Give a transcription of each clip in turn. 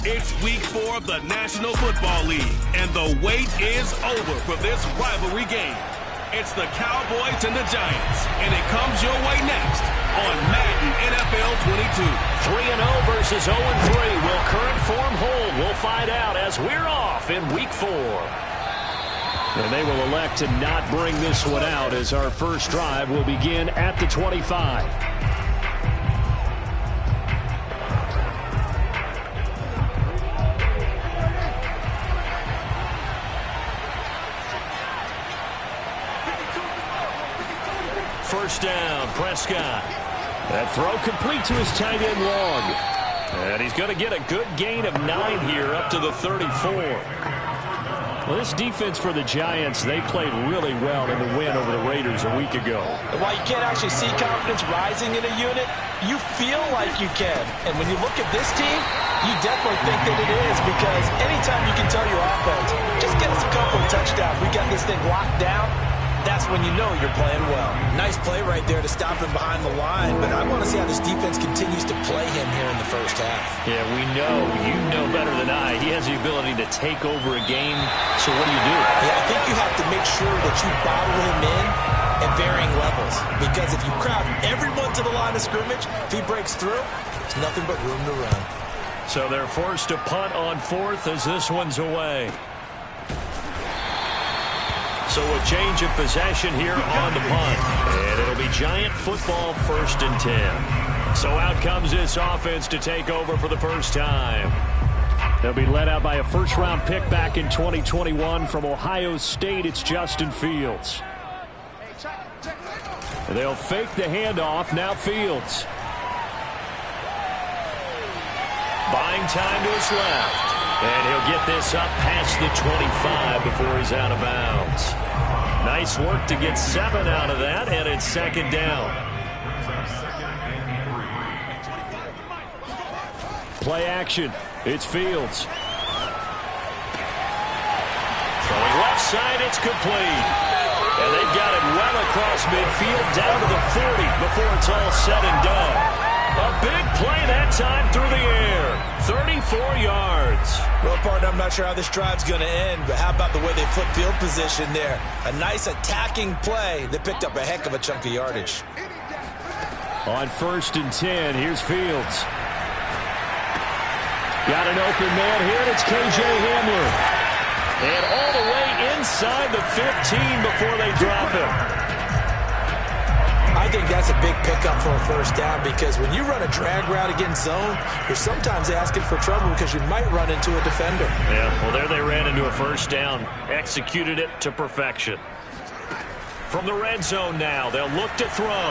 It's week 4 of the National Football League, and the wait is over for this rivalry game. It's the Cowboys and the Giants, and it comes your way next on Madden NFL 22. 3-0 versus 0-3. Will current form hold? We'll find out as we're off in week 4. And they will elect to not bring this one out as our first drive will begin at the 25. First down, Prescott. That throw complete to his tight end Long. And he's going to get a good gain of 9 here up to the 34. Well, this defense for the Giants, they played really well in the win over the Raiders a week ago. And while you can't actually see confidence rising in a unit, you feel like you can. And when you look at this team, you definitely think that it is, because anytime you can tell your offense, just get us a couple of touchdowns, we got this thing locked down, that's when you know you're playing well. Nice play right there to stop him behind the line, but I want to see how this defense continues to play him here in the first half. Yeah, we know. You know better than I. He has the ability to take over a game, so what do you do? Yeah, I think you have to make sure that you bottle him in at varying levels, because if you crowd everyone to the line of scrimmage, if he breaks through, there's nothing but room to run. So they're forced to punt on 4th as this one's away. So a change of possession here on the punt. And it'll be Giant football 1st and 10. So out comes this offense to take over for the first time. They'll be led out by a first-round pick back in 2021 from Ohio State. It's Justin Fields. They'll fake the handoff. Now Fields. Buying time to his left. And he'll get this up past the 25 before he's out of bounds. Nice work to get 7 out of that, and it's 2nd down. Play action. It's Fields. Throwing left side, it's complete. And they've got it well across midfield down to the 40 before it's all said and done. A big play that time through the air. 34 yards. Well, partner, I'm not sure how this drive's going to end, but how about the way they flip field position there? A nice attacking play that picked up a heck of a chunk of yardage. On 1st and 10, here's Fields. Got an open man here, and it's K.J. Hamler. And all the way inside the 15 before they drop him. I think that's a big pickup for a first down, because when you run a drag route against zone, you're sometimes asking for trouble because you might run into a defender. Yeah, well, there they ran into a first down. Executed it to perfection. From the red zone now, they'll look to throw.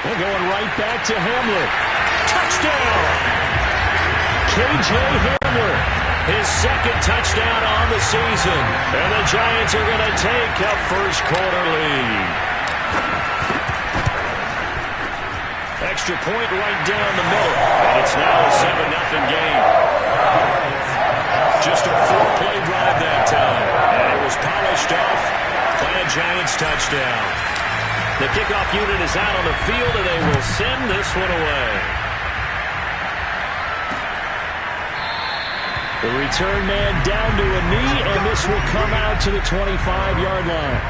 They're going right back to Hamler. Touchdown! K.J. Hamler, his 2nd touchdown on the season. And the Giants are going to take a first-quarter lead. Extra point right down the middle, and it's now a 7-0 game. Just a 4-play drive that time, and it was polished off by a Giants touchdown. The kickoff unit is out on the field, and they will send this one away. The return man down to a knee, and this will come out to the 25-yard line.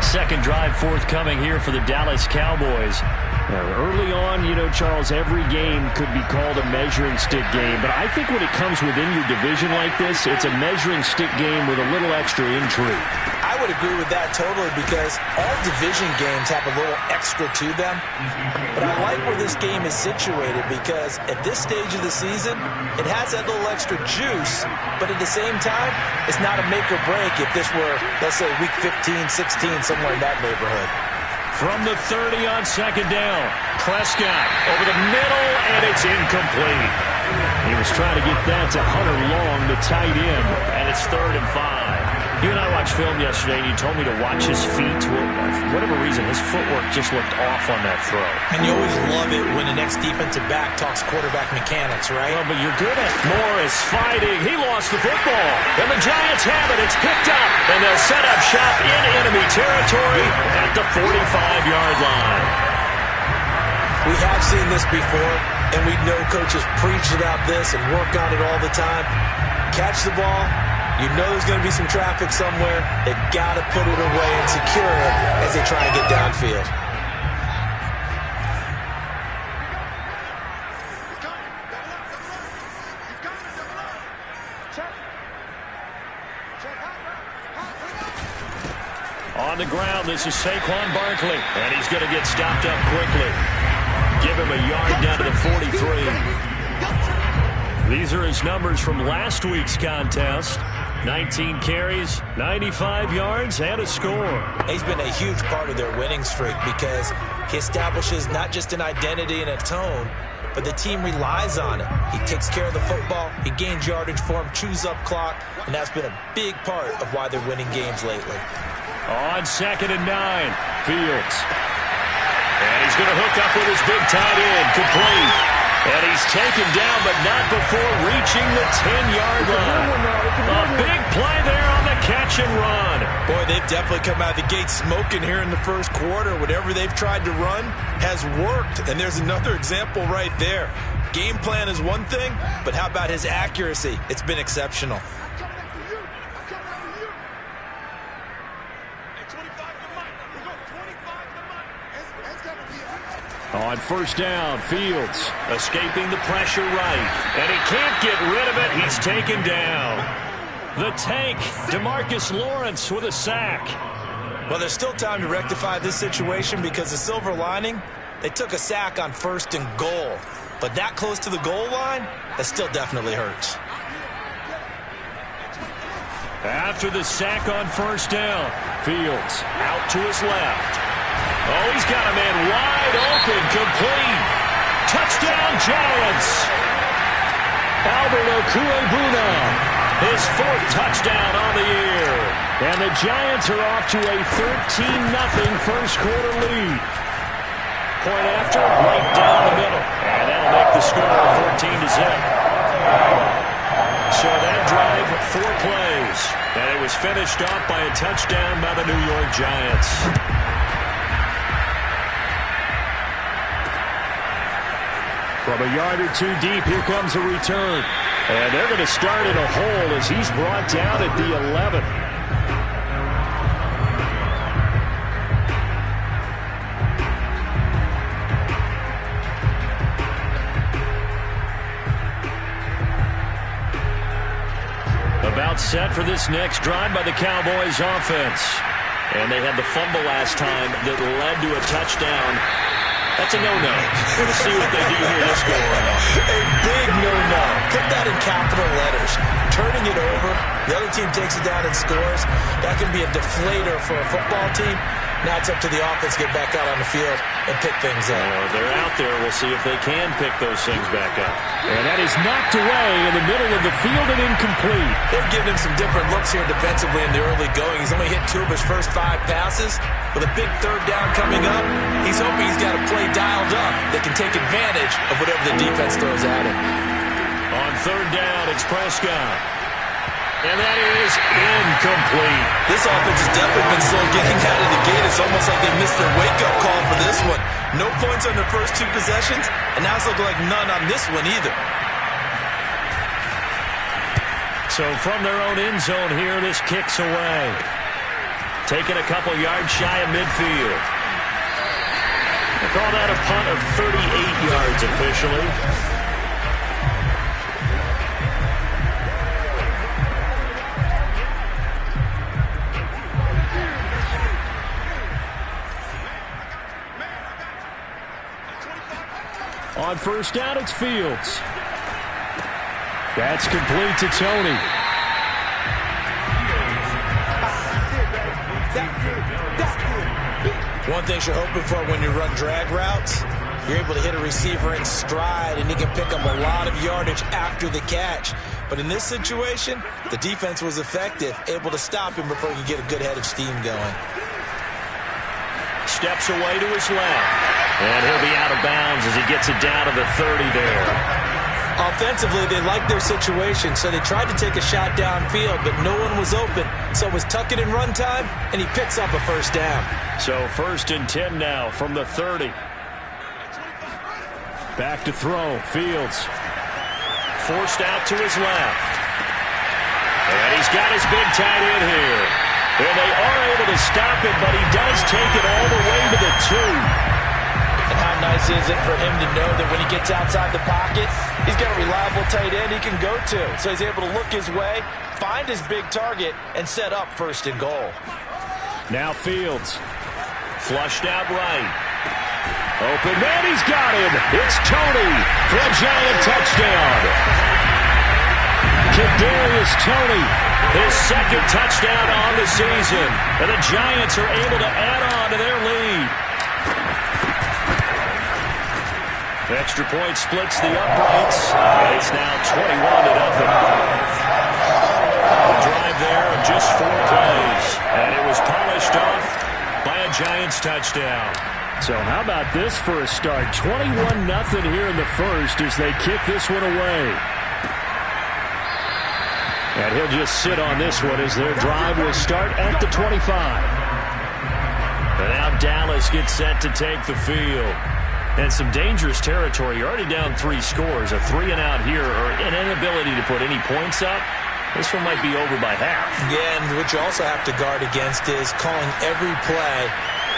2nd drive forthcoming here for the Dallas Cowboys. Early on, you know, Charles, every game could be called a measuring stick game. But I think when it comes within your division like this, it's a measuring stick game with a little extra intrigue. I would agree with that totally, because all division games have a little extra to them. But I like where this game is situated, because at this stage of the season, it has that little extra juice. But at the same time, it's not a make or break if this were, let's say, week 15, 16, somewhere in that neighborhood. From the 30 on 2nd down, Prescott over the middle, and it's incomplete. He was trying to get that to Hunter Long, the tight end, and it's 3rd and 5. You and I watched film yesterday, and you told me to watch his feet. Well, for whatever reason, his footwork just looked off on that throw. And you always love it when the next defensive back talks quarterback mechanics, right? Well, but you're good at Morris fighting. He lost the football, and the Giants have it. It's picked up, and they'll set up shop in enemy territory at the 45-yard line. We have seen this before, and we know coaches preach about this and work on it all the time. Catch the ball. You know there's going to be some traffic somewhere. They've got to put it away and secure it as they try to get downfield. On the ground, this is Saquon Barkley, and he's going to get stopped up quickly. Give him a yard down to the 43. These are his numbers from last week's contest. 19 carries, 95 yards, and a score. He's been a huge part of their winning streak because he establishes not just an identity and a tone, but the team relies on it. He takes care of the football, he gains yardage for him, chews up clock, and that's been a big part of why they're winning games lately. On 2nd and 9, Fields. And he's going to hook up with his big tight end, complete. And he's taken down, but not before reaching the 10-yard line. A big play there on the catch and run. Boy, they've definitely come out of the gate smoking here in the first quarter. Whatever they've tried to run has worked, and there's another example right there. Game plan is one thing, but how about his accuracy? It's been exceptional. On 1st down, Fields escaping the pressure right. And he can't get rid of it. He's taken down. The tank, DeMarcus Lawrence with a sack. Well, there's still time to rectify this situation because the silver lining, they took a sack on 1st and goal. But that close to the goal line, that still definitely hurts. After the sack on 1st down, Fields out to his left. Oh, he's got a man wide open, complete. Touchdown, Giants. Albert Okwuegbuna, his 4th touchdown on the year. And the Giants are off to a 13-0 first quarter lead. Point after, right down the middle. And that'll make the score 14-0. So that drive, 4 plays. And it was finished off by a touchdown by the New York Giants. From a yard or 2 deep, here comes a return. And they're going to start in a hole as he's brought down at the 11. About set for this next drive by the Cowboys offense. And they had the fumble last time that led to a touchdown. That's a no-no. We'll see what they do here this go-around. A big no-no. Put that in capital letters. Turning it over, the other team takes it down and scores. That can be a deflator for a football team. Now it's up to the offense to get back out on the field and pick things up. They're out there. We'll see if they can pick those things back up. And that is knocked away in the middle of the field and incomplete. They've given him some different looks here defensively in the early going. He's only hit 2 of his first 5 passes. With a big 3rd down coming up, he's hoping he's got a play dialed up that can take advantage of whatever the defense throws at him. On 3rd down, it's Prescott. And that is incomplete. This offense has definitely been slow getting out of the gate. It's almost like they missed their wake-up call for this one. No points on their first 2 possessions, and now it's looking like none on this one either. So from their own end zone here, this kicks away. Taking a couple yards shy of midfield. They call that a punt of 38 yards officially. On 1st down, it's Fields. That's complete to Tony. One thing you're hoping for when you run drag routes, you're able to hit a receiver in stride, and he can pick up a lot of yardage after the catch. But in this situation, the defense was effective, able to stop him before he could get a good head of steam going. Steps away to his left. And he'll be out of bounds as he gets it down to the 30 there. Offensively, they liked their situation, so they tried to take a shot downfield, but no one was open. So it was tuck it in run time, and he picks up a 1st down. So 1st and 10 now from the 30. Back to throw. Fields. Forced out to his left. And he's got his big tight end here. And they are able to stop him, but he does take it all the way to the 2. And how nice is it for him to know that when he gets outside the pocket, he's got a reliable tight end he can go to. So he's able to look his way, find his big target, and set up 1st and goal. Now Fields. Flushed out right. Open man, he's got him. It's Tony for a Giant touchdown. Kadarius Toney, his 2nd touchdown on the season. And the Giants are able to add on to their lead. Extra point splits the uprights. And it's now 21-0. The drive there of just 4 plays. And it was polished off by a Giants touchdown. So how about this for a start? 21-0 here in the first as they kick this one away. And he'll just sit on this one as their drive will start at the 25. And now Dallas gets set to take the field. And some dangerous territory. You're already down 3 scores. A 3-and-out here or an inability to put any points up. This one might be over by half. Yeah, and what you also have to guard against is calling every play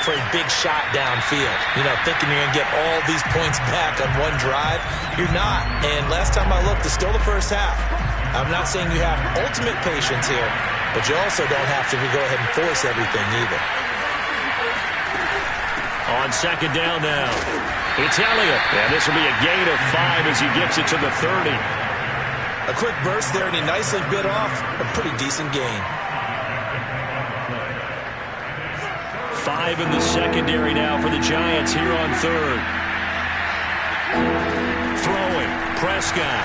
for a big shot downfield. You know, thinking you're going to get all these points back on one drive. You're not. And last time I looked, it's still the first half. I'm not saying you have ultimate patience here, but you also don't have to go ahead and force everything either. On 2nd down now, it's Elliott. And this will be a gain of 5 as he gets it to the 30. A quick burst there, and he nicely bit off a pretty decent gain. 5 in the secondary now for the Giants here on 3rd. Throwing, Prescott.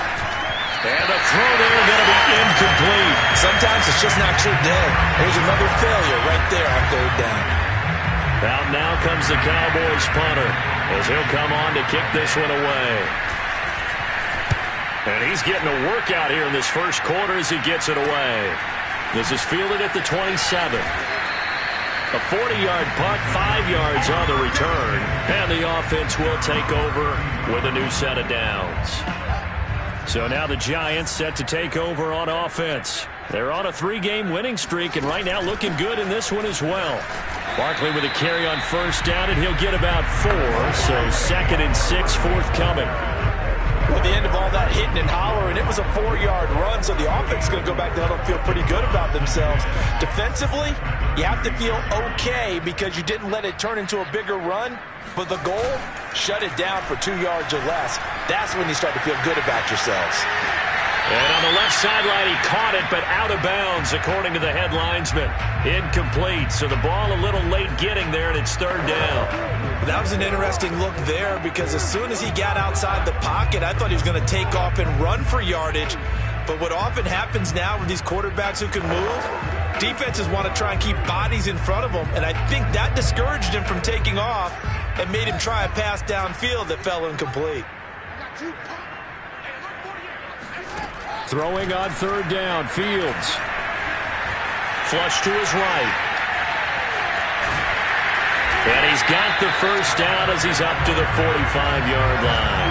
And the throw there going to be incomplete. Sometimes it's just not your day. There's another failure right there on 3rd down. Out now comes the Cowboys punter as he'll come on to kick this one away. And he's getting a workout here in this first quarter as he gets it away. This is fielded at the 27. A 40-yard punt, 5 yards on the return. And the offense will take over with a new set of downs. So now the Giants set to take over on offense. They're on a 3-game winning streak and right now looking good in this one as well. Barkley with a carry on 1st down, and he'll get about 4. So 2nd and 6 forthcoming. With the end of all that hitting and hollering, it was a 4-yard run, so the offense is going to go back to huddle and feel pretty good about themselves. Defensively, you have to feel okay because you didn't let it turn into a bigger run, but the goal, shut it down for 2 yards or less. That's when you start to feel good about yourselves. And on the left sideline, he caught it, but out of bounds, according to the head linesman. Incomplete, so the ball a little late getting there, and it's 3rd down. That was an interesting look there because as soon as he got outside the pocket, I thought he was going to take off and run for yardage. But what often happens now with these quarterbacks who can move, defenses want to try and keep bodies in front of them, and I think that discouraged him from taking off and made him try a pass downfield that fell incomplete. Throwing on 3rd down, Fields. Flush to his right. And he's got the 1st down as he's up to the 45-yard line.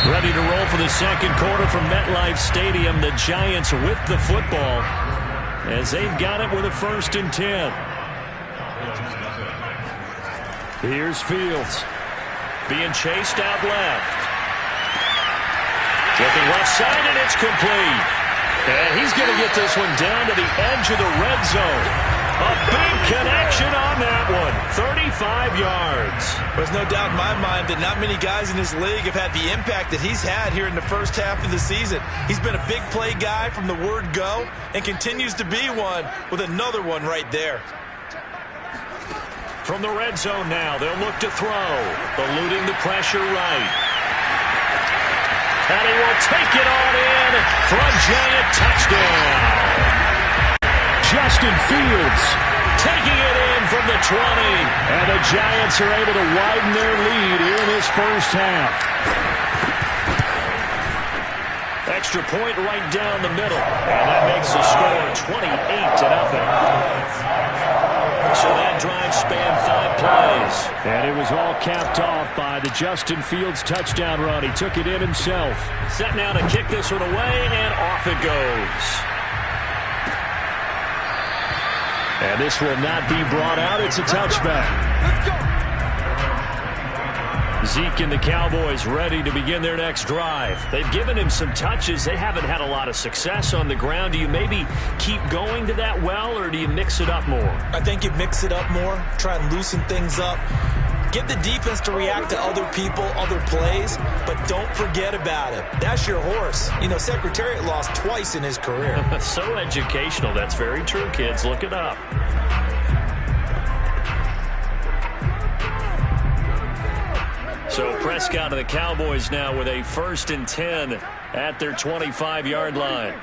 Ready to roll for the 2nd quarter from MetLife Stadium. The Giants with the football as they've got it with a 1st and 10. Here's Fields. Being chased out left. Looking left side, and it's complete. And he's going to get this one down to the edge of the red zone. A big connection on that one. 35 yards. There's no doubt in my mind that not many guys in this league have had the impact that he's had here in the first half of the season. He's been a big play guy from the word go and continues to be one with another one right there. From the red zone now, they'll look to throw. Eluding the pressure right. And he will take it on in for a Giant touchdown. Justin Fields taking it in from the 20. And the Giants are able to widen their lead here in this first half. Extra point right down the middle. And that makes the score 28-0. So that drive spanned 5 plays. And it was all capped off by the Justin Fields touchdown run. He took it in himself. Set now to kick this one away, and off it goes. And this will not be brought out. It's a touchback. Let's go. Zeke and the Cowboys ready to begin their next drive. They've given him some touches. They haven't had a lot of success on the ground. Do you maybe keep going to that well, or do you mix it up more? I think you mix it up more, try and loosen things up. Get the defense to react to other people, other plays, but don't forget about it. That's your horse. You know, Secretariat lost twice in his career. So educational. That's very true, kids. Look it up. So Prescott and the Cowboys now with a 1st and 10 at their 25-yard line.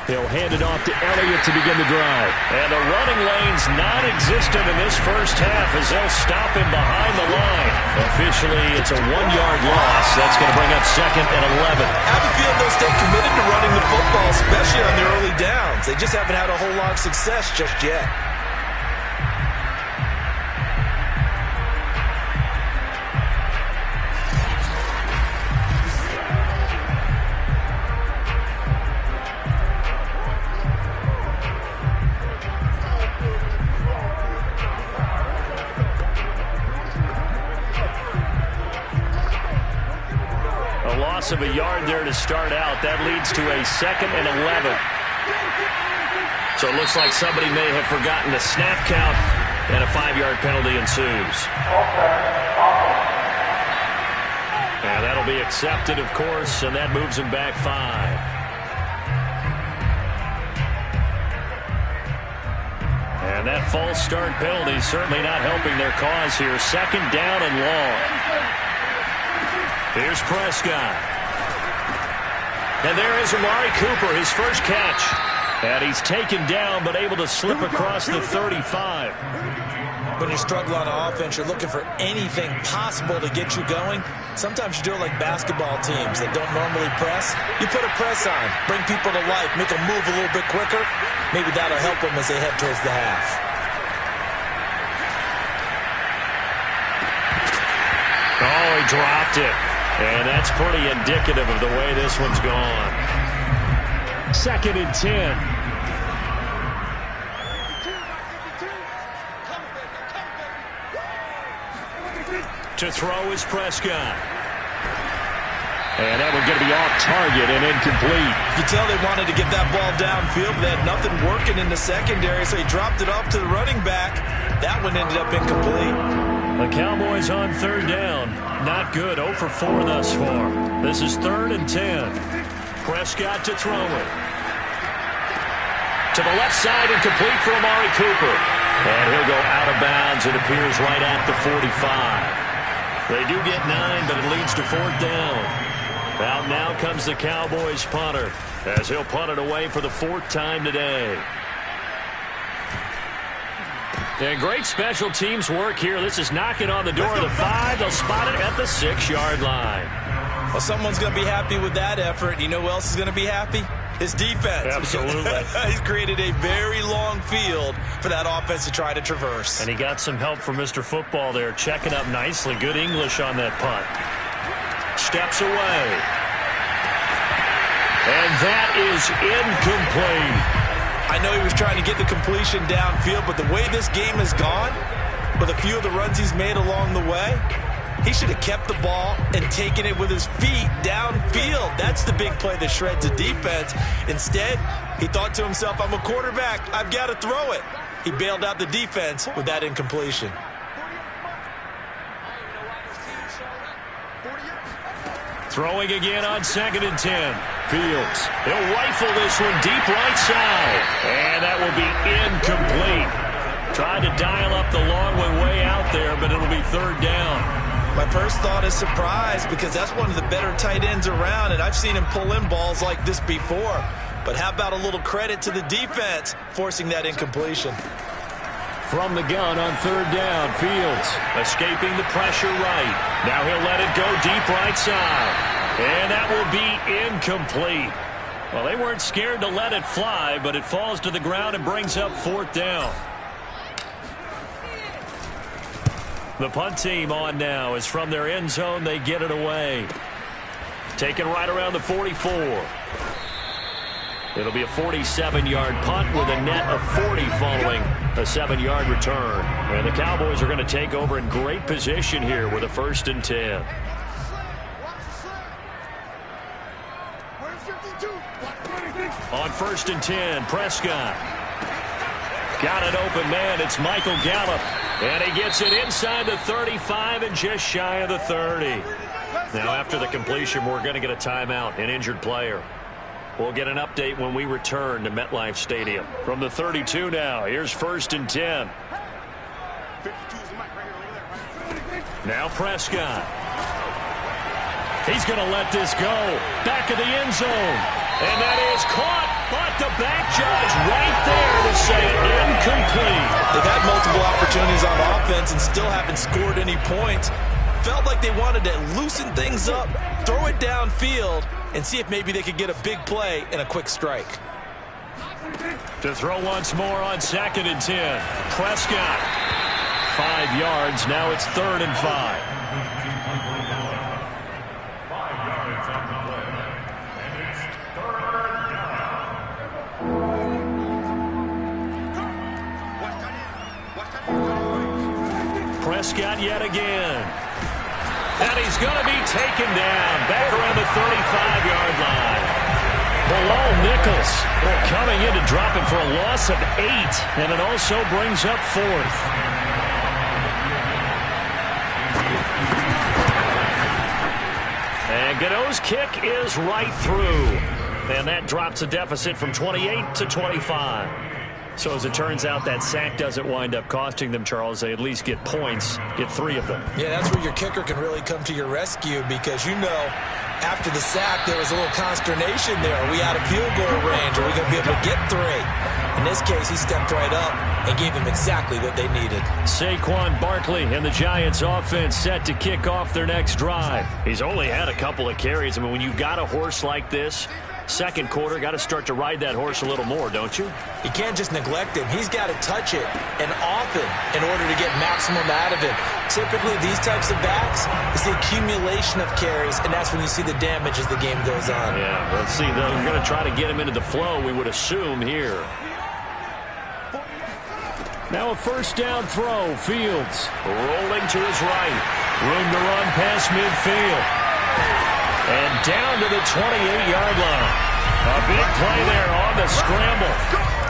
He'll hand it off to Elliott to begin the drive. And the running lane's non-existent in this first half as they'll stop him behind the line. Officially, it's a 1-yard loss. That's going to bring up 2nd and 11. I have a feeling they'll stay committed to running the football, especially on the early downs. They just haven't had a whole lot of success just yet. Of a yard there to start out. That leads to a 2nd and 11. So it looks like somebody may have forgotten the snap count, and a 5-yard penalty ensues. And that'll be accepted, of course, and that moves him back 5. And that false start penalty certainly not helping their cause here. 2nd down and long. Here's Prescott. And there is Amari Cooper, his first catch. And he's taken down, but able to slip across the 35. When you're struggling on offense, you're looking for anything possible to get you going. Sometimes you do it like basketball teams that don't normally press. You put a press on, bring people to life, make them move a little bit quicker. Maybe that'll help them as they head towards the half. Oh, he dropped it. And that's pretty indicative of the way this one's gone. 2nd and 10. To throw is Prescott. And that one going to be off target and incomplete. You can tell they wanted to get that ball downfield, but they had nothing working in the secondary, so he dropped it off to the running back. That one ended up incomplete. The Cowboys on 3rd down. Not good. 0 for 4 thus far. This is 3rd and 10. Prescott to throw it. To the left side and complete for Amari Cooper. And he'll go out of bounds. It appears right at the 45. They do get 9, but it leads to 4th down. Out now comes the Cowboys punter as he'll punt it away for the 4th time today. And great special teams work here. This is knocking on the door of the 5. They'll spot it at the 6-yard line. Well, someone's going to be happy with that effort. You know who else is going to be happy? His defense. Absolutely. He's created a very long field for that offense to try to traverse. And he got some help from Mr. Football there, checking up nicely. Good English on that punt. Steps away. And that is incomplete. I know he was trying to get the completion downfield, but the way this game has gone, with a few of the runs he's made along the way, he should have kept the ball and taken it with his feet downfield. That's the big play that shreds the defense. Instead, he thought to himself, I'm a quarterback. I've got to throw it. He bailed out the defense with that incompletion. Throwing again on 2nd and 10. Fields. He'll rifle this one deep right side. And that will be incomplete. Tried to dial up the long one way out there, but it'll be 3rd down. My first thought is surprise, because that's one of the better tight ends around, and I've seen him pull in balls like this before. But how about a little credit to the defense forcing that incompletion? From the gun on 3rd down, Fields escaping the pressure right. Now he'll let it go deep right side. And that will be incomplete. Well, they weren't scared to let it fly, but it falls to the ground and brings up 4th down. The punt team on now as from their end zone they get it away. Taken right around the 44. It'll be a 47-yard punt with a net of 40 following a 7-yard return. And the Cowboys are going to take over in great position here with a 1st and 10. On 1st and 10, Prescott. Got an open man. It's Michael Gallup. And he gets it inside the 35 and just shy of the 30. Now after the completion, we're going to get a timeout, an injured player. We'll get an update when we return to MetLife Stadium. From the 32 now, here's 1st and 10. Now Prescott. He's going to let this go. Back of the end zone. And that is caught. But the back judge right there to say incomplete. They've had multiple opportunities on offense and still haven't scored any points. Felt like they wanted to loosen things up, throw it downfield, and see if maybe they could get a big play and a quick strike. To throw once more on 2nd and 10. Prescott. 5 yards. Now it's 3rd and 5. Prescott yet again. And he's going to be taken down back around the 35-yard line. Below Nichols. Coming in to drop him for a loss of 8. And it also brings up 4th. And Godot's kick is right through. And that drops a deficit from 28 to 25. So as it turns out, that sack doesn't wind up costing them, Charles. They at least get points, get 3 of them. Yeah, that's where your kicker can really come to your rescue because, you know, after the sack, there was a little consternation there. Are we out of field goal range? Are we going to be able to get 3? In this case, he stepped right up and gave them exactly what they needed. Saquon Barkley and the Giants offense set to kick off their next drive. He's only had a couple of carries. I mean, when you've got a horse like this, second quarter, got to start to ride that horse a little more, don't you? You can't just neglect him. He's got to touch it, and often, in order to get maximum out of him. Typically, these types of backs, it's the accumulation of carries, and that's when you see the damage as the game goes on. Yeah, let's see, though. We're going to try to get him into the flow, we would assume, here. Now a 1st down throw. Fields rolling to his right. Room to run past midfield. And down to the 28-yard line. A big play there on the scramble.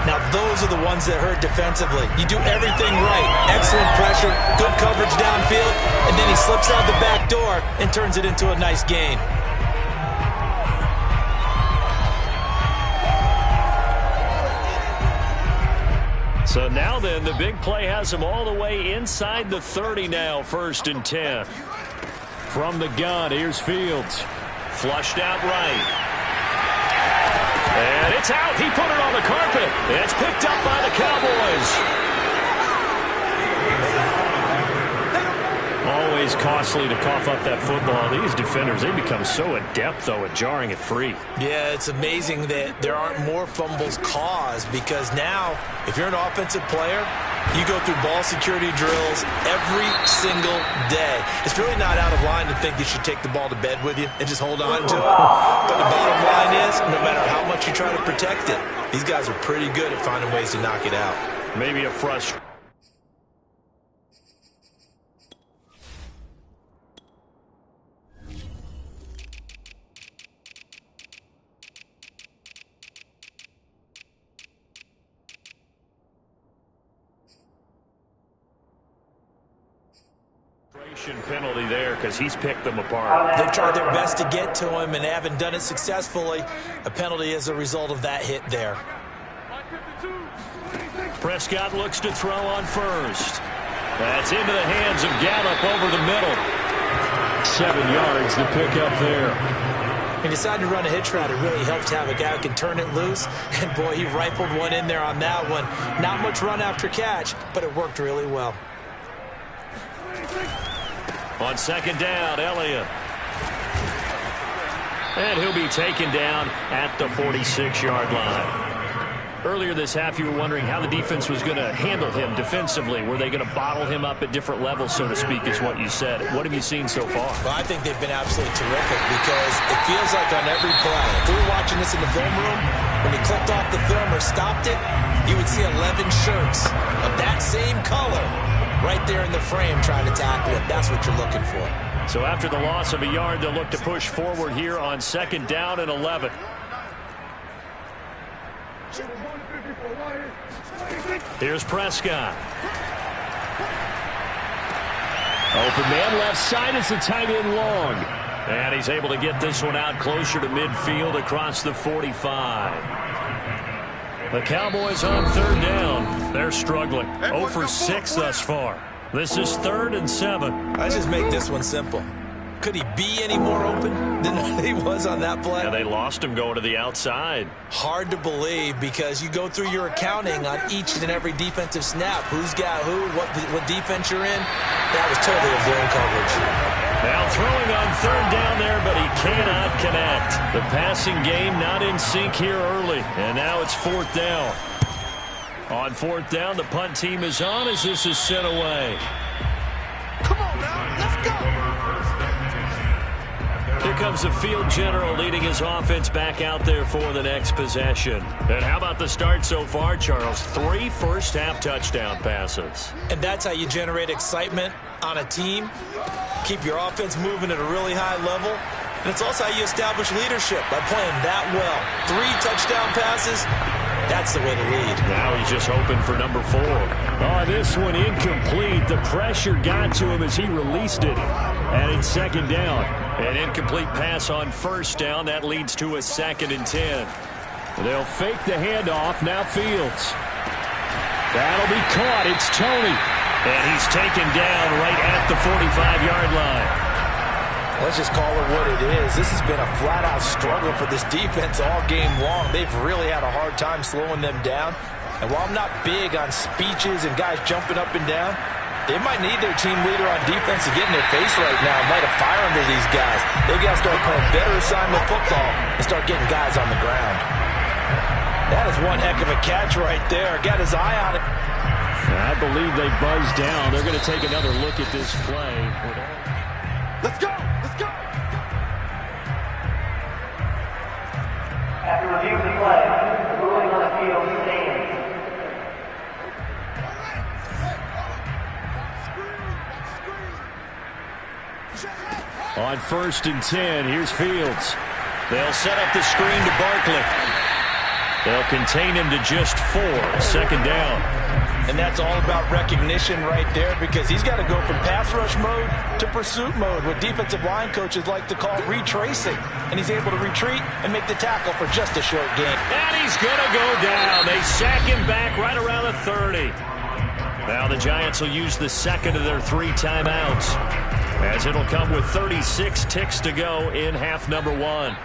Now, those are the ones that hurt defensively. You do everything right. Excellent pressure, good coverage downfield, and then he slips out the back door and turns it into a nice gain. So now then, the big play has him all the way inside the 30 now, 1st and 10. From the gun, here's Fields. Flushed out right. And it's out. He put it on the carpet. It's picked up by the Cowboys. Always costly to cough up that football. These defenders, they become so adept, though, at jarring it free. Yeah, it's amazing that there aren't more fumbles caused because now, if you're an offensive player, you go through ball security drills every single day. It's really not out of line to think you should take the ball to bed with you and just hold on to it. But the bottom line is, no matter how much you try to protect it, these guys are pretty good at finding ways to knock it out. Maybe a frustration. Penalty there because he's picked them apart. They've tried their best to get to him and haven't done it successfully. A penalty as a result of that hit there. Prescott looks to throw on 1st. That's into the hands of Gallup over the middle. 7 yards to pick up there. He decided to run a hitch route. It really helps to have a guy who can turn it loose. And, boy, he rifled one in there on that one. Not much run after catch, but it worked really well. On 2nd down, Elliott. And he'll be taken down at the 46-yard line. Earlier this half, you were wondering how the defense was going to handle him defensively. Were they going to bottle him up at different levels, so to speak, is what you said. What have you seen so far? Well, I think they've been absolutely terrific because it feels like on every play, if we were watching this in the film room, when he clicked off the film or stopped it, you would see 11 shirts of that same color right there in the frame trying to tackle it. That's what you're looking for. So after the loss of a yard, they'll look to push forward here on 2nd down and 11. Here's Prescott. Open man left side. It's a tight end long. And he's able to get this one out closer to midfield across the 45. The Cowboys on 3rd down. They're struggling. 0 for 6 thus far. This is 3rd and 7. Let's just make this one simple. Could he be any more open than he was on that play? Yeah, they lost him going to the outside. Hard to believe because you go through your accounting on each and every defensive snap. Who's got who, what defense you're in. That was totally a blown coverage. Now throwing on 3rd down there, but he cannot connect. The passing game not in sync here early, and now it's 4th down. On 4th down, the punt team is on as this is sent away. Come on now, let's go. Here comes the field general leading his offense back out there for the next possession. And how about the start so far, Charles? 3 first-half touchdown passes. And that's how you generate excitement on a team. Keep your offense moving at a really high level. And it's also how you establish leadership by playing that well. 3 touchdown passes. That's the way to lead. Now he's just hoping for number 4. Oh, this one incomplete. The pressure got to him as he released it. And it's 2nd down. An incomplete pass on 1st down. That leads to a 2nd and 10. They'll fake the handoff. Now Fields. That'll be caught. It's Tony. And he's taken down right at the 45-yard line. Let's just call it what it is. This has been a flat-out struggle for this defense all game long. They've really had a hard time slowing them down. And while I'm not big on speeches and guys jumping up and down, they might need their team leader on defense to get in their face right now and light a fire under these guys. They've got to start playing better assignment football and start getting guys on the ground. That is one heck of a catch right there. Got his eye on it. I believe they buzzed down. They're going to take another look at this play. Let's go! Let's go! After review of the play, the ruling on the field stands. On 1st and 10, here's Fields. They'll set up the screen to Barkley. They'll contain him to just 4, 2nd down. And that's all about recognition right there because he's got to go from pass rush mode to pursuit mode, what defensive line coaches like to call retracing. And he's able to retreat and make the tackle for just a short gain. And he's going to go down. They sack him back right around the 30. Now the Giants will use the 2nd of their 3 timeouts, as it'll come with 36 ticks to go in half number 1.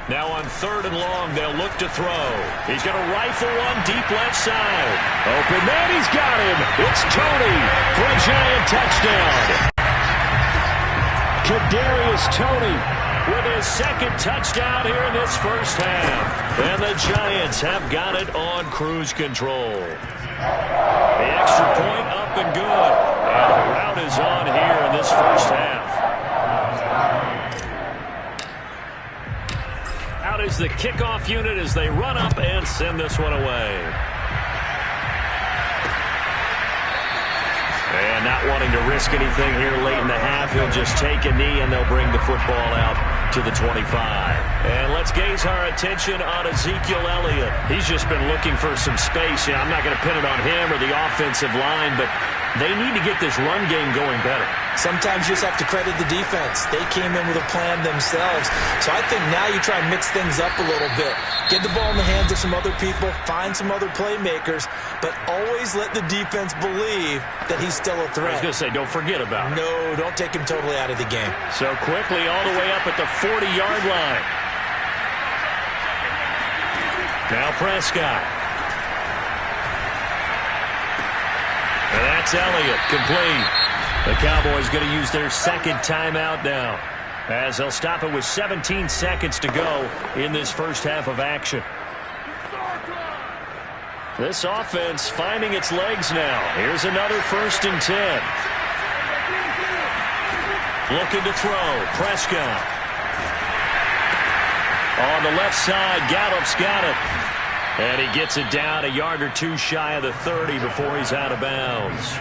Now on 3rd and long, they'll look to throw. He's going to rifle one deep left side. Open man, he's got him. It's Tony for a Giant touchdown. Kadarius Toney with his 2nd touchdown here in this first half. And the Giants have got it on cruise control. The extra point up and good. And the route is on here in this first half. Out is the kickoff unit as they run up and send this one away. And not wanting to risk anything here late in the half, he'll just take a knee and they'll bring the football out to the 25. And let's gaze our attention on Ezekiel Elliott. He's just been looking for some space. I'm not going to pin it on him or the offensive line, but they need to get this run game going better. Sometimes you just have to credit the defense. They came in with a plan themselves. So I think now you try and mix things up a little bit. Get the ball in the hands of some other people, find some other playmakers, but always let the defense believe that he's still a threat. I was going to say, don't forget about it. No, don't take him totally out of the game. So quickly all the way up at the 40-yard line. Now Prescott. And that's Elliott, complete. The Cowboys going to use their 2nd timeout now. as they'll stop it with 17 seconds to go in this first half of action. This offense finding its legs now. Here's another 1st and 10. Looking to throw. Prescott. On the left side, Gallup's got it. And he gets it down a yard or two shy of the 30 before he's out of bounds.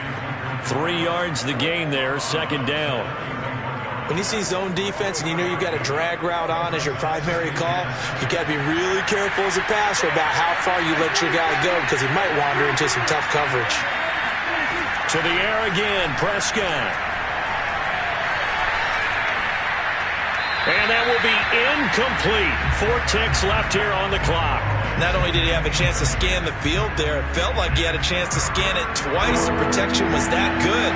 3 yards the gain there, 2nd down. When you see zone defense and you know you've got a drag route on as your primary call, you got to be really careful as a passer about how far you let your guy go because he might wander into some tough coverage. To the air again, Prescott. And that will be incomplete. 4 ticks left here on the clock. Not only did he have a chance to scan the field there, it felt like he had a chance to scan it twice. The protection was that good.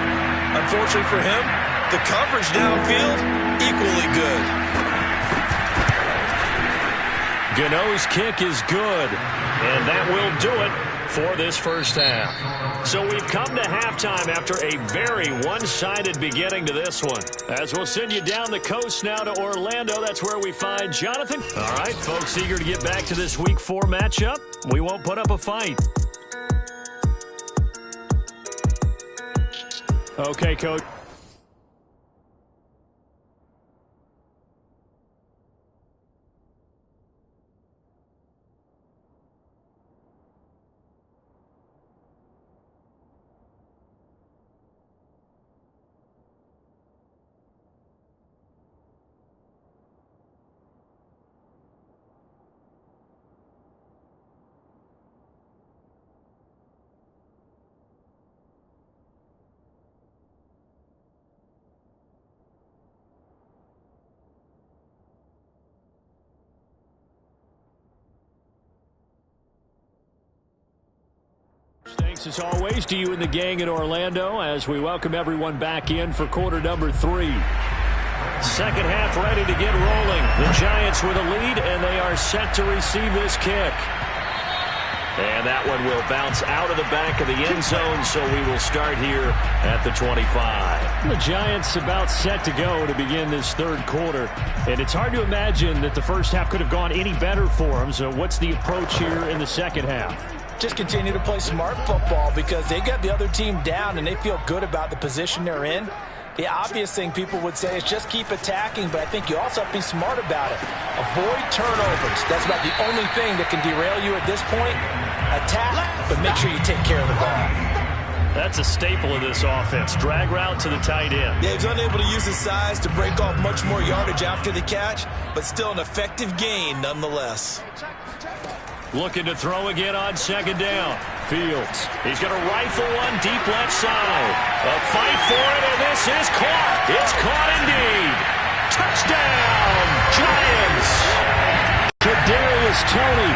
Unfortunately for him, the coverage downfield, equally good. Gano's kick is good, and that will do it for this first half. So we've come to halftime after a very one-sided beginning to this one. As we'll send you down the coast now to Orlando, that's where we find Jonathan. All right, folks, eager to get back to this Week 4 matchup. We won't put up a fight. Okay, Coach. Thanks as always to you and the gang in Orlando as we welcome everyone back in for quarter number 3. Second half ready to get rolling. The Giants with a lead and they are set to receive this kick. And that one will bounce out of the back of the end zone, so we will start here at the 25. The Giants about set to go to begin this third quarter. And it's hard to imagine that the first half could have gone any better for them. So what's the approach here in the second half? Just continue to play smart football because they got the other team down and they feel good about the position they're in. The obvious thing people would say is just keep attacking, but I think you also have to be smart about it. Avoid turnovers. That's about the only thing that can derail you at this point. Attack, but make sure you take care of the ball. That's a staple of this offense. Drag route to the tight end. Yeah, he's unable to use his size to break off much more yardage after the catch, but still an effective gain nonetheless. Looking to throw again on second down. Fields. He's going to rifle one deep left side. A fight for it, and this is caught. It's caught indeed. Touchdown, Giants. Kadarius Toney,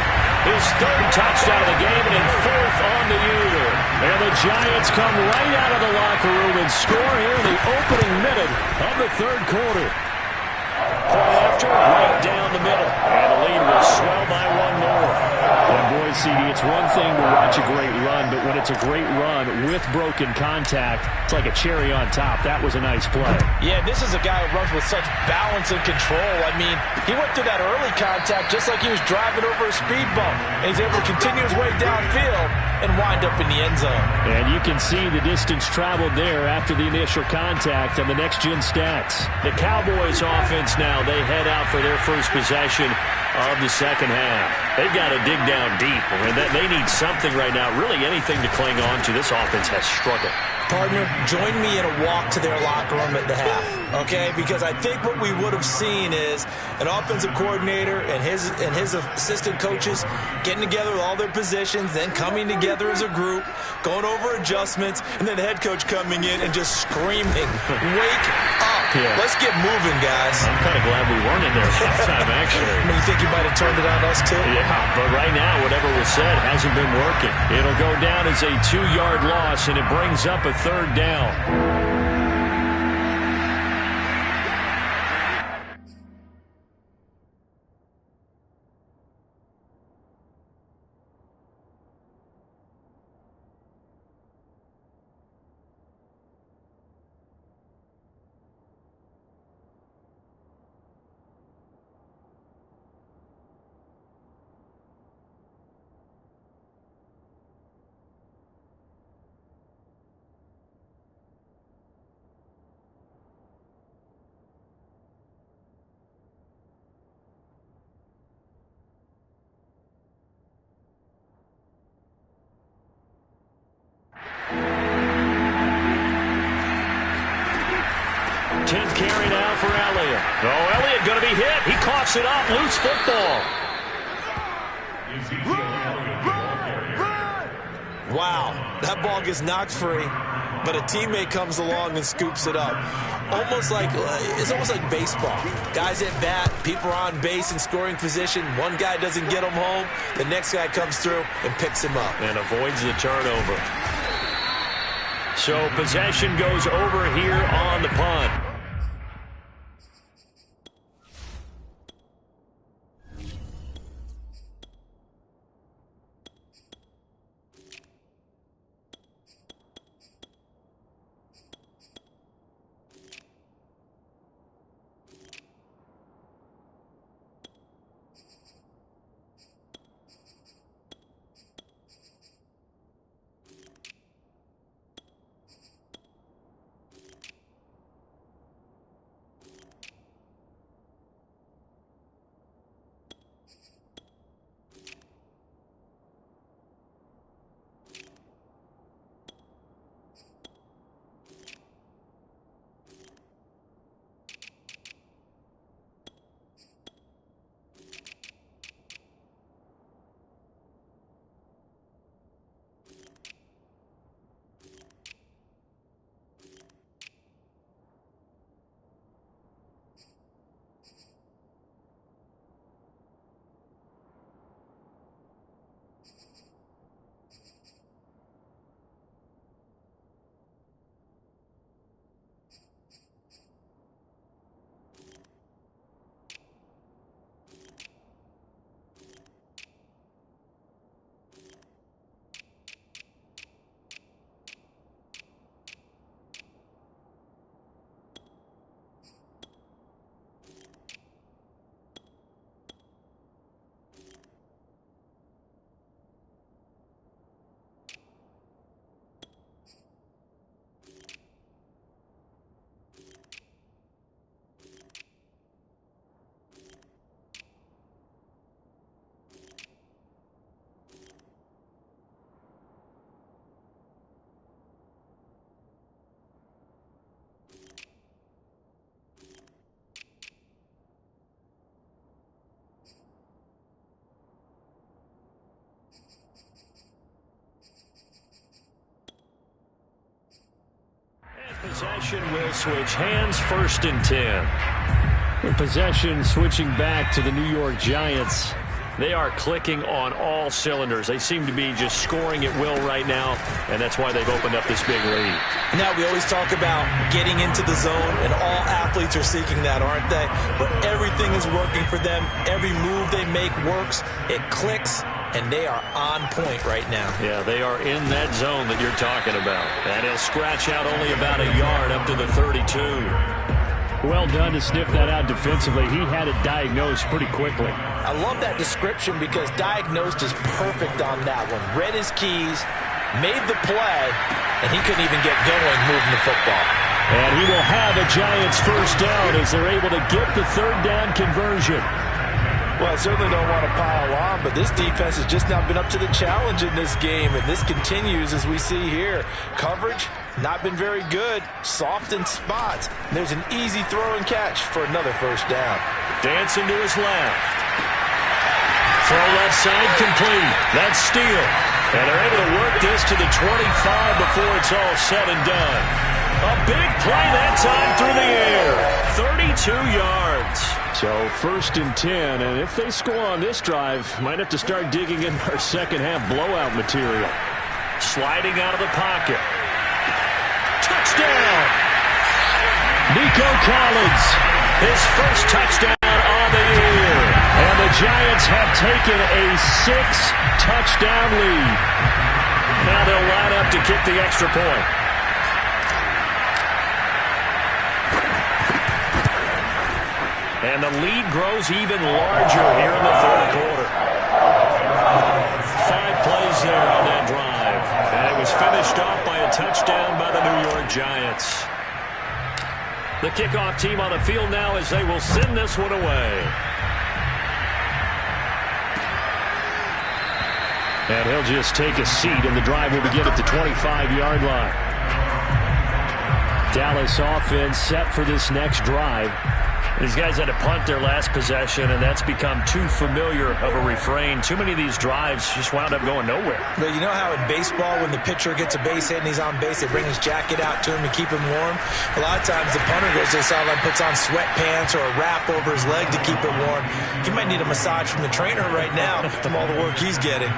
his 3rd touchdown of the game and 4th on the year. And the Giants come right out of the locker room and score here in the opening minute of the third quarter. Point after, right down the middle. And the lead will swell by 1 more. And boy, CD, it's one thing to watch a great run, but when it's a great run with broken contact, it's like a cherry on top. That was a nice play. Yeah, this is a guy who runs with such balance and control. I mean, he went through that early contact just like he was driving over a speed bump. And he's able to continue his way downfield and wind up in the end zone. And you can see the distance traveled there after the initial contact on the next-gen stats. The Cowboys offense now, they head out for their first possession of the second half. They've got to dig down deep. I mean, they need something right now, really anything to cling on to. This offense has struggled. Partner, join me in a walk to their locker room at the half, okay? Because I think what we would have seen is an offensive coordinator and his assistant coaches getting together with all their positions, then coming together as a group, going over adjustments, and then the head coach coming in and just screaming, wake up. Yeah. Let's get moving, guys. I'm kind of glad we weren't in there halftime, actually. You think you might have turned it on us, too? Yeah, but right now, whatever was said hasn't been working. It'll go down as a 2-yard loss, and it brings up a third down. 10th carry now for Elliott. Oh, Elliott going to be hit. He coughs it up. Loose football. Wow, that ball gets knocked free, but a teammate comes along and scoops it up. It's almost like baseball. Guys at bat, people are on base in scoring position. One guy doesn't get him home. The next guy comes through and picks him up. And avoids the turnover. So possession goes over here on the punt. Possession will switch hands, 1st and 10. The possession switching back to the New York Giants. They are clicking on all cylinders. They seem to be just scoring at will right now, and that's why they've opened up this big lead. Now, we always talk about getting into the zone, and all athletes are seeking that, aren't they? But everything is working for them. Every move they make works. It clicks, and they are on point right now. Yeah, they are in that zone that you're talking about. And he'll scratch out only about a yard up to the 32. Well done to sniff that out defensively. He had it diagnosed pretty quickly. I love that description because diagnosed is perfect on that one. Read his keys, made the play, and he couldn't even get going moving the football. And he will have a Giants 1st down as they're able to get the 3rd down conversion. Well, I certainly don't want to pile on, but this defense has just not been up to the challenge in this game, and this continues as we see here. Coverage, not been very good. Soft in spots. And there's an easy throw and catch for another 1st down. Dancing to his left. Throw left side complete. That's Steele. And they're able to work this to the 25 before it's all said and done. A big play that time through the air. 32 yards. So 1st and 10, and if they score on this drive, might have to start digging in our second half blowout material. Sliding out of the pocket. Touchdown! Nico Collins. His 1st touchdown on the year. And the Giants have taken a 6-touchdown lead. Now they'll line up to kick the extra point. And the lead grows even larger here in the 3rd quarter. 5 plays there on that drive. And it was finished off by a touchdown by the New York Giants. The kickoff team on the field now as they will send this one away. And he'll just take a seat, and the drive will begin at the 25-yard line. Dallas offense set for this next drive. These guys had to punt their last possession, and that's become too familiar of a refrain. Too many of these drives just wound up going nowhere. But you know how in baseball, when the pitcher gets a base hit and he's on base, they bring his jacket out to him to keep him warm? A lot of times the punter goes to the sideline, puts on sweatpants or a wrap over his leg to keep it warm. He might need a massage from the trainer right now from all the work he's getting.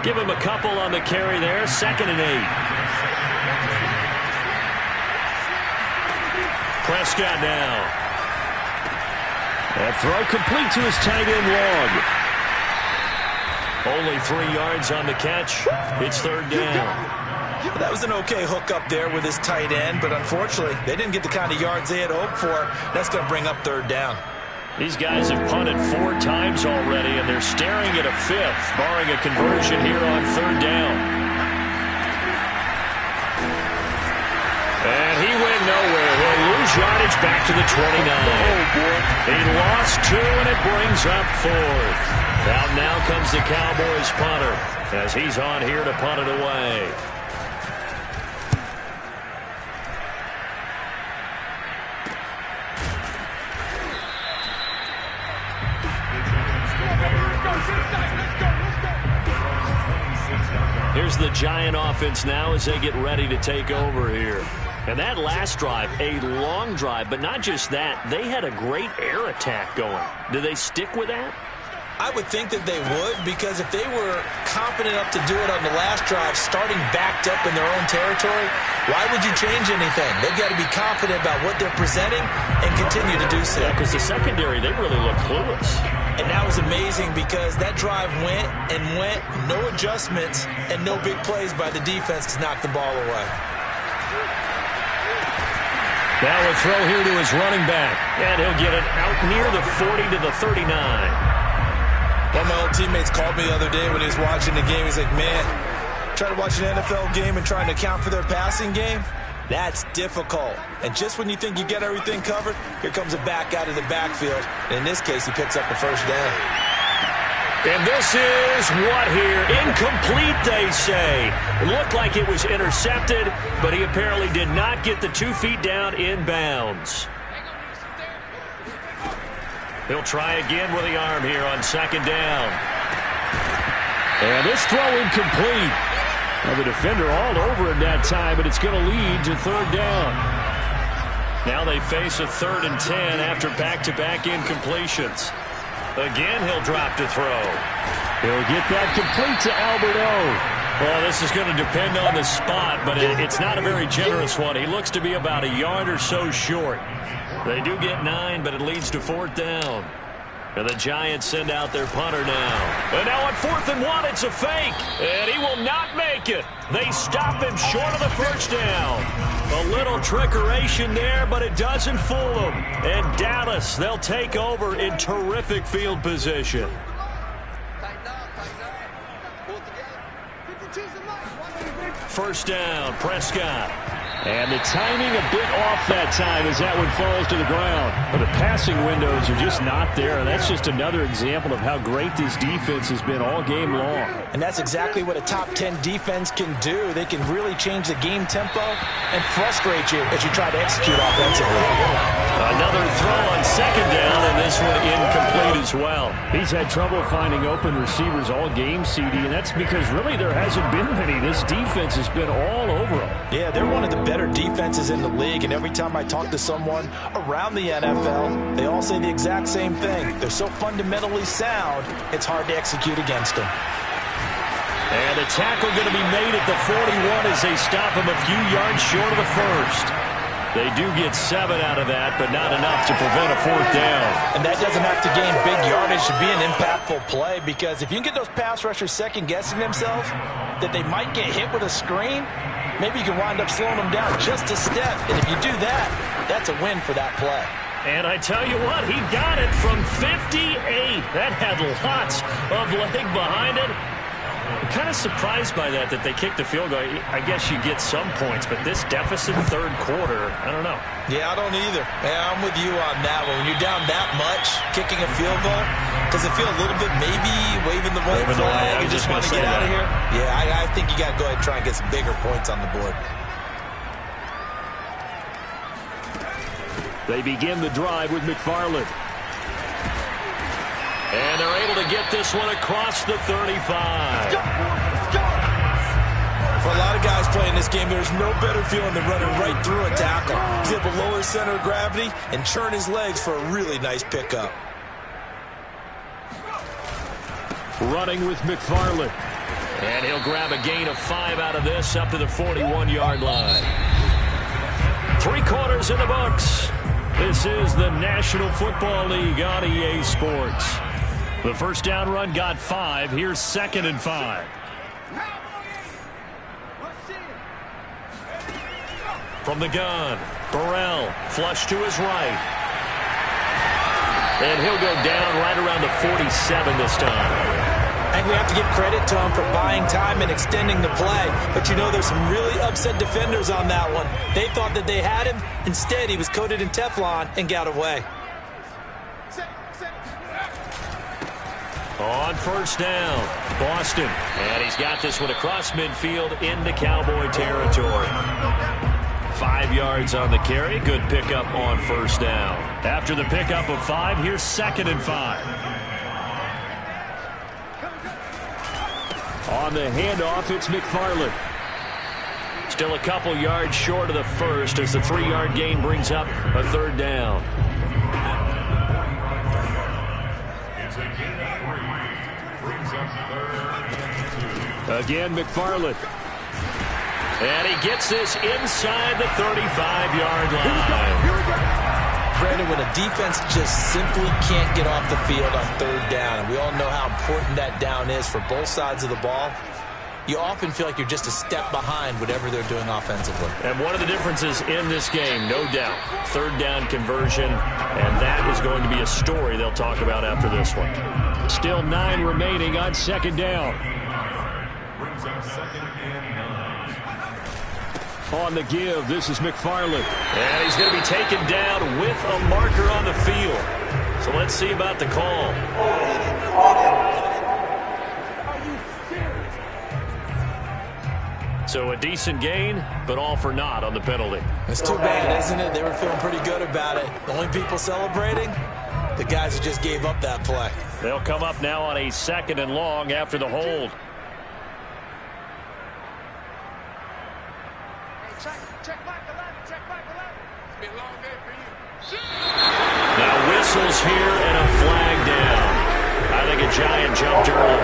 Give him a couple on the carry there. 2nd and 8. Prescott now. That throw complete to his tight end Long. Only 3 yards on the catch. It's 3rd down. That was an okay hook up there with his tight end, but unfortunately, they didn't get the kind of yards they had hoped for. That's going to bring up 3rd down. These guys have punted 4 times already, and they're staring at a 5th, barring a conversion here on 3rd down. And he went nowhere. He'll lose yardage back to the 29. Oh, boy. He lost 2, and it brings up 4th. Out now comes the Cowboys punter as he's on here to punt it away. Here's the Giant offense now as they get ready to take over here. And that last drive, a long drive, but not just that. They had a great air attack going. Do they stick with that? I would think that they would, because if they were confident enough to do it on the last drive, starting backed up in their own territory, why would you change anything? They've got to be confident about what they're presenting and continue to do so. Yeah, because the secondary, they really look clueless. And that was amazing because that drive went and went, no adjustments, and no big plays by the defense to knock the ball away. Now a throw here to his running back, and he'll get it out near the 40 to the 39. One of my old teammates called me the other day when he was watching the game. He's like, man, trying to watch an NFL game and trying to account for their passing game, that's difficult. And just when you think you get everything covered, here comes a back out of the backfield. And in this case, he picks up a 1st down. And this is what here? Incomplete, they say. It looked like it was intercepted, but he apparently did not get the 2 feet down in bounds. He'll try again with the arm here on 2nd down. And this throw incomplete. Well, the defender all over him that time, but it's going to lead to 3rd down. Now they face a 3rd and 10 after back-to-back incompletions. Again, he'll drop to throw. He'll get that complete to Albert O. Well, this is going to depend on the spot, but it's not a very generous one. He looks to be about a yard or so short. They do get 9, but it leads to 4th down. And the Giants send out their punter now. And now on 4th and 1, it's a fake. And he will not make it. They stop him short of the 1st down. A little trickeration there, but it doesn't fool them. And Dallas, they'll take over in terrific field position. First down, Prescott. And the timing a bit off that time as that one falls to the ground. But the passing windows are just not there. That's just another example of how great this defense has been all game long. And that's exactly what a top 10 defense can do. They can really change the game tempo and frustrate you as you try to execute offensively. Another throw on 2nd down, and this one incomplete as well. He's had trouble finding open receivers all game, CD, and that's because really there hasn't been many. This defense has been all over them. Yeah, they're one of the better defenses in the league, and every time I talk to someone around the NFL, they all say the exact same thing. They're so fundamentally sound, it's hard to execute against them. And a tackle going to be made at the 41 as they stop him a few yards short of the 1st. They do get 7 out of that, but not enough to prevent a 4th down. And that doesn't have to gain big yardage to be an impactful play, because if you can get those pass rushers second-guessing themselves that they might get hit with a screen, maybe you can wind up slowing them down just a step. And if you do that, that's a win for that play. And I tell you what, he got it from 58. That had lots of leg behind it. I'm kind of surprised by that they kicked the field goal. I guess you get some points, but this deficit 3rd quarter, I don't know. Yeah, I don't either. Yeah, I'm with you on that one. When you're down that much, kicking a field goal, does it feel a little bit maybe waving the white flag and just want to get out of here? Yeah, I think you got to go ahead and try and get some bigger points on the board. They begin the drive with McFarland. And they're able to get this one across the 35. For a lot of guys playing this game, there's no better feeling than running right through a tackle. He's able to lower his center of gravity and churn his legs for a really nice pickup. Running with McFarland. And he'll grab a gain of 5 out of this up to the 41-yard line. 3 quarters in the books. This is the National Football League on EA Sports. The first down run got 5. Here's 2nd and 5. From the gun, Burrell, flush to his right. And he'll go down right around the 47 this time. I think we have to give credit to him for buying time and extending the play. But you know, there's some really upset defenders on that one. They thought that they had him. Instead, he was coated in Teflon and got away. On first down, Boston. And he's got this one across midfield into Cowboy territory. 5 yards on the carry. Good pickup on first down. After the pickup of 5, here's 2nd and 5. On the handoff, it's McFarland. Still a couple yards short of the first as the 3-yard gain brings up a 3rd down. Again, McFarland. And he gets this inside the 35-yard line. Brandon, when a defense just simply can't get off the field on 3rd down, and we all know how important that down is for both sides of the ball, you often feel like you're just a step behind whatever they're doing offensively. And one of the differences in this game, no doubt, 3rd down conversion, and that is going to be a story they'll talk about after this one. Still 9 remaining on 2nd down. On the give, this is McFarland. And he's going to be taken down with a marker on the field. So let's see about the call. So a decent gain, but all for naught on the penalty. It's too bad, isn't it? They were feeling pretty good about it. The only people celebrating, the guys who just gave up that play. They'll come up now on a 2nd and long after the hold. Now whistles here and a flag down. I think a giant jumped early.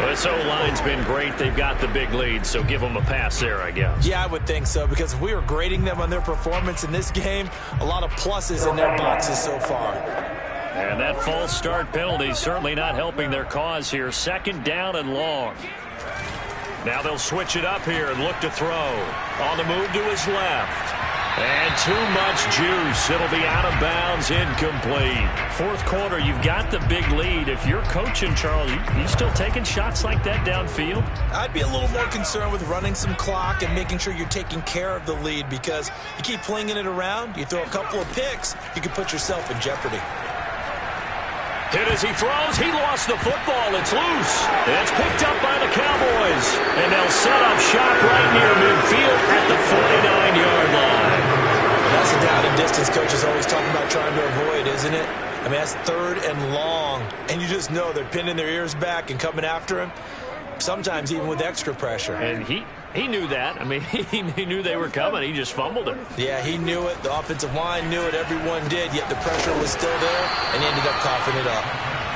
Well, this O-line's been great. They've got the big lead, so give them a pass there, I guess. Yeah, I would think so, because if we were grading them on their performance in this game, a lot of pluses in their boxes so far. And that false start penalty certainly not helping their cause here. 2nd down and long. Now they'll switch it up here and look to throw. On the move to his left. And too much juice. It'll be out of bounds, incomplete. 4th quarter, you've got the big lead. If you're coaching, Charles, you still taking shots like that downfield? I'd be a little more concerned with running some clock and making sure you're taking care of the lead, because you keep flinging it around, you throw a couple of picks, you could put yourself in jeopardy. Hit as he throws. He lost the football. It's loose. It's picked up by the Cowboys. And they'll set up shop right near midfield at the 49-yard line. That's a down and distance coach is always talking about trying to avoid, isn't it? I mean, that's 3rd and long. And you just know they're pinning their ears back and coming after him, sometimes even with extra pressure. And he knew that. I mean, he knew they were coming. He just fumbled it. Yeah, he knew it. The offensive line knew it. Everyone did, yet the pressure was still there, and he ended up coughing it up.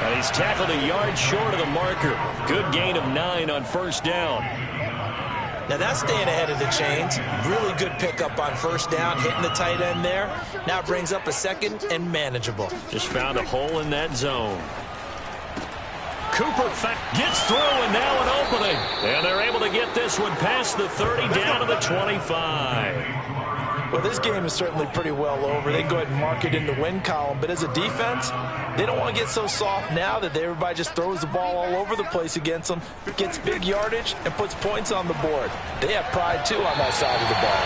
And he's tackled a yard short of the marker. Good gain of 9 on first down. Now that's staying ahead of the chains. Really good pickup on first down, hitting the tight end there. Now it brings up a 2nd and manageable. Just found a hole in that zone. Cooper gets through, and now an opening. And they're able to get this one past the 30 down to the 25. Well, this game is certainly pretty well over. They can go ahead and mark it in the win column. But as a defense, they don't want to get so soft now that everybody just throws the ball all over the place against them, gets big yardage, and puts points on the board. They have pride, too, on that side of the ball.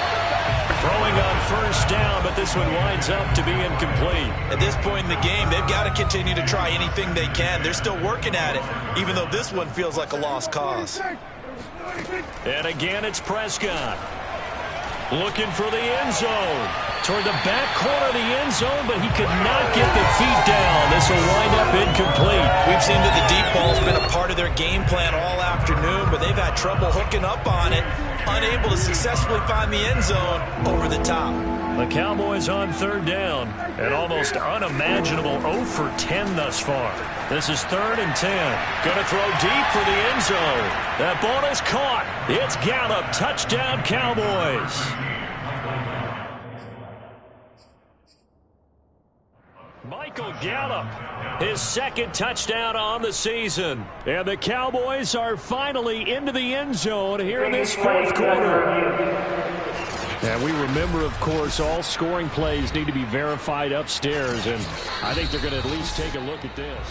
Throwing on first down, but this one winds up to be incomplete. At this point in the game, they've got to continue to try anything they can. They're still working at it, even though this one feels like a lost cause. And again, it's Prescott. Looking for the end zone. Toward the back corner of the end zone, but he could not get the feet down. This will wind up incomplete. We've seen that the deep ball's been a part of their game plan all afternoon, but they've had trouble hooking up on it, unable to successfully find the end zone over the top. The Cowboys on third down. An almost unimaginable 0 for 10 thus far. This is 3rd and 10. Going to throw deep for the end zone. That ball is caught. It's Gallup. Touchdown, Cowboys. Michael Gallup, his 2nd touchdown on the season. And the Cowboys are finally into the end zone here in this 4th quarter. And we remember, of course, all scoring plays need to be verified upstairs, and I think they're going to at least take a look at this.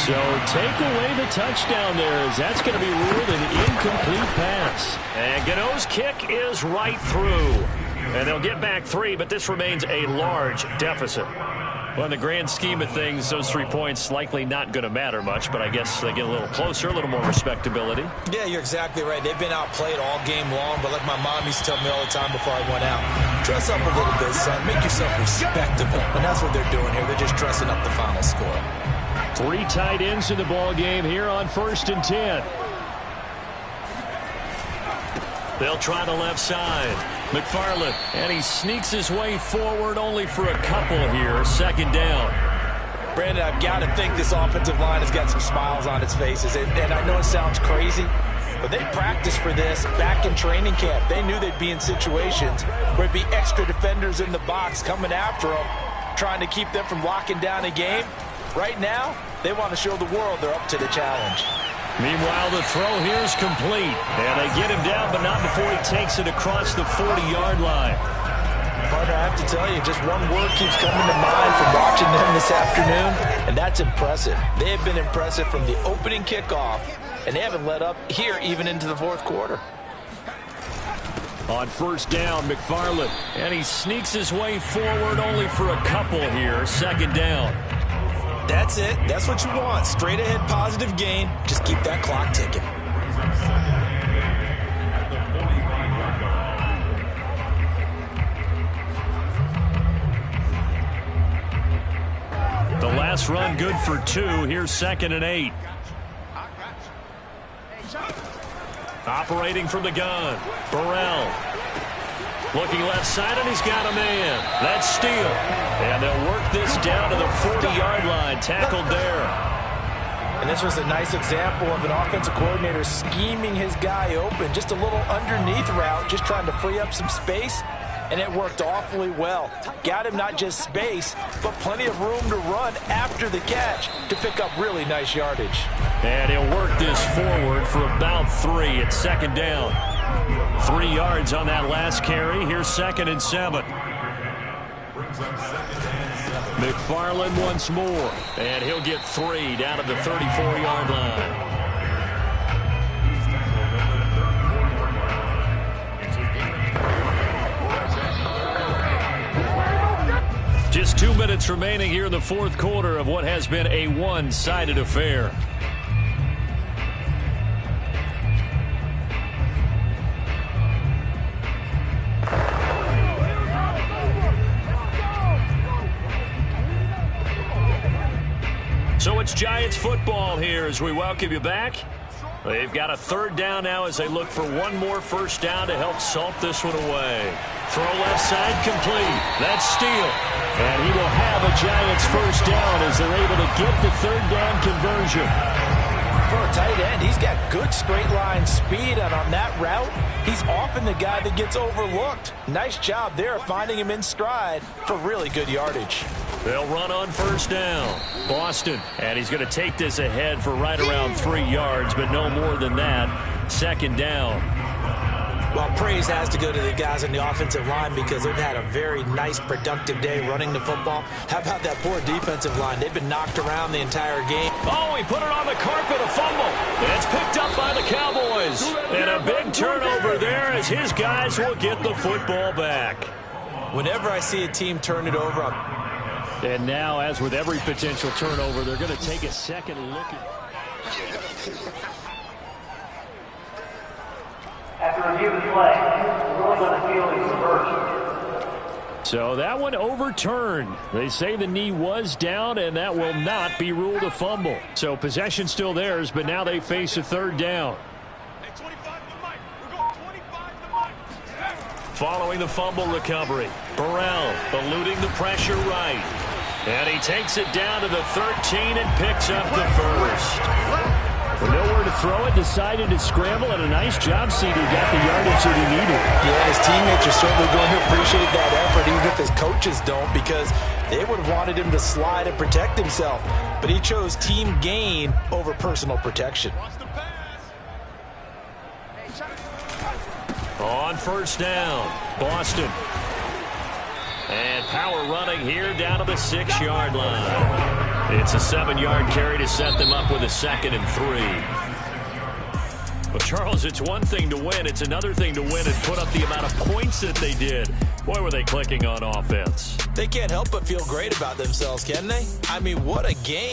So take away the touchdown there, as that's going to be ruled an incomplete pass. And Gano's kick is right through. And they'll get back 3, but this remains a large deficit. Well, in the grand scheme of things, those 3 points likely not going to matter much, but I guess they get a little closer, a little more respectability. Yeah, you're exactly right. They've been outplayed all game long, but like my mom used to tell me all the time before I went out, dress up a little bit, son. Make yourself respectable. And that's what they're doing here. They're just dressing up the final score. 3 tight ends in the ball game here on 1st and 10. They'll try the left side. McFarland, and he sneaks his way forward only for a couple here. 2nd down. Brandon, I've got to think this offensive line has got some smiles on its faces. And I know it sounds crazy, but they practiced for this back in training camp. They knew they'd be in situations where it'd be extra defenders in the box coming after them, trying to keep them from locking down a game. Right now, they want to show the world they're up to the challenge. Meanwhile, the throw here is complete. And they get him down, but not before he takes it across the 40-yard line. Partner, I have to tell you, just one word keeps coming to mind from watching them this afternoon, and that's impressive. They have been impressive from the opening kickoff, and they haven't let up here even into the 4th quarter. On 1st down, McFarland, and he sneaks his way forward only for a couple here. 2nd down. That's it. That's what you want. Straight ahead positive gain. Just keep that clock ticking. The last run good for 2. Here's 2nd and 8. Operating from the gun. Burrell. Looking left side, and he's got a man. That's Steele. And they'll work this down to the 40-yard line. Tackled there. And this was a nice example of an offensive coordinator scheming his guy open. Just a little underneath route, just trying to free up some space. And it worked awfully well. Got him not just space, but plenty of room to run after the catch to pick up really nice yardage. And he'll work this forward for about 3 at 2nd down. 3 yards on that last carry. Here's 2nd and 7. McFarland once more. And he'll get 3 down to the 34-yard line. Just 2 minutes remaining here in the 4th quarter of what has been a one-sided affair. So it's Giants football here as we welcome you back. They've got a 3rd down now as they look for one more 1st down to help salt this one away. Throw left side complete. That's Steele. And he will have a Giants 1st down as they're able to get the 3rd down conversion. For a tight end, he's got good straight line speed, and on that route, he's often the guy that gets overlooked. Nice job there finding him in stride for really good yardage. They'll run on 1st down. Boston, and he's going to take this ahead for right around 3 yards, but no more than that. 2nd down. Well, praise has to go to the guys on the offensive line because they've had a very nice, productive day running the football. How about that poor defensive line? They've been knocked around the entire game. Oh, he put it on the carpet, a fumble. It's picked up by the Cowboys. And a big turnover there as his guys will get the football back. Whenever I see a team turn it over, And now, as with every potential turnover, they're going to take a second look at. After review of the play, the ruling on the field is reversed. So that one overturned. They say the knee was down, and that will not be ruled a fumble. So possession still theirs, but now they face a third down. Following the fumble recovery, Burrell eluding the pressure right. And he takes it down to the 13 and picks up the first. With nowhere to throw it, decided to scramble, and a nice job, CD. Got the yardage that he needed. Yeah, his teammates are certainly going to appreciate that effort, even if his coaches don't, because they would have wanted him to slide and protect himself. But he chose team gain over personal protection. On first down, Boston. And power running here down to the 6-yard line. It's a 7-yard carry to set them up with a 2nd and 3. Well, Charles, it's one thing to win. It's another thing to win and put up the amount of points that they did. Boy, were they clicking on offense. They can't help but feel great about themselves, can they? I mean, what a game.